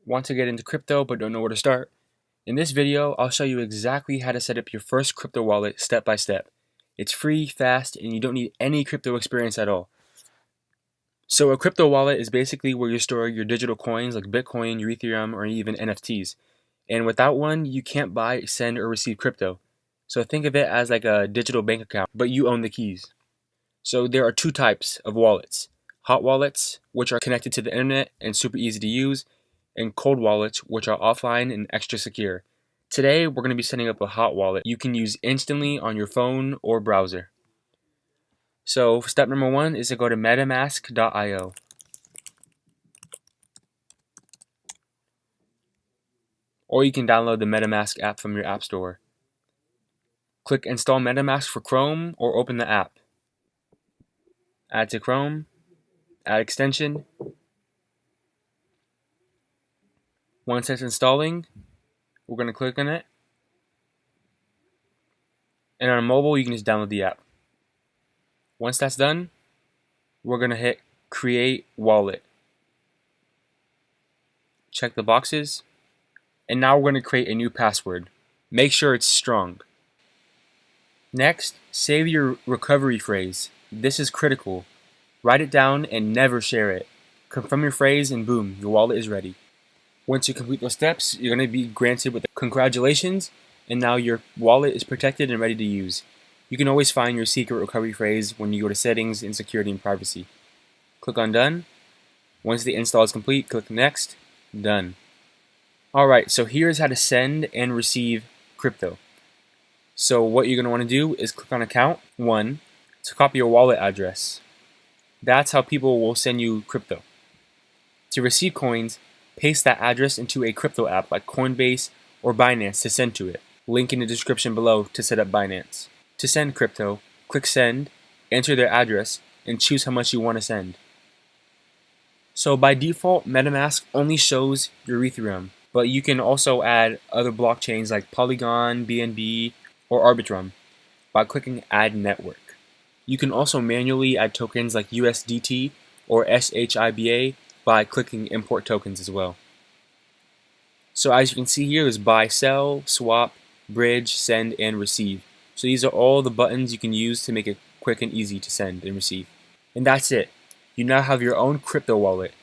Want to get into crypto but don't know where to start? In this video, I'll show you exactly how to set up your first crypto wallet step by step. It's free, fast, and you don't need any crypto experience at all. So a crypto wallet is basically where you store your digital coins like Bitcoin, your Ethereum, or even NFTs. And without one, you can't buy, send, or receive crypto. So think of it as like a digital bank account, but you own the keys. So there are two types of wallets. Hot wallets, which are connected to the internet and super easy to use, and cold wallets, which are offline and extra secure. Today, we're going to be setting up a hot wallet you can use instantly on your phone or browser. So step number one is to go to MetaMask.io. Or you can download the MetaMask app from your app store. Click Install MetaMask for Chrome or open the app. Add to Chrome, add extension. Once it's installing, we're going to click on it. And on mobile, you can just download the app. Once that's done, we're going to hit Create Wallet. Check the boxes. And now we're going to create a new password. Make sure it's strong. Next, save your recovery phrase. This is critical. Write it down and never share it. Confirm your phrase and boom, your wallet is ready. Once you complete those steps, you're going to be granted with congratulations, and now your wallet is protected and ready to use. You can always find your secret recovery phrase when you go to Settings in Security and Privacy. Click on Done. Once the install is complete, click Next. Done. Alright, so here's how to send and receive crypto. So what you're going to want to do is click on Account 1 to copy your wallet address. That's how people will send you crypto. To receive coins, paste that address into a crypto app like Coinbase or Binance to send to it. Link in the description below to set up Binance. To send crypto, click Send, enter their address, and choose how much you want to send. So by default, MetaMask only shows your Ethereum, but you can also add other blockchains like Polygon, BNB, or Arbitrum by clicking Add Network. You can also manually add tokens like USDT or SHIBA by clicking Import Tokens as well. So as you can see here, there's Buy, Sell, Swap, Bridge, Send, and Receive. So these are all the buttons you can use to make it quick and easy to send and receive. And that's it. You now have your own crypto wallet.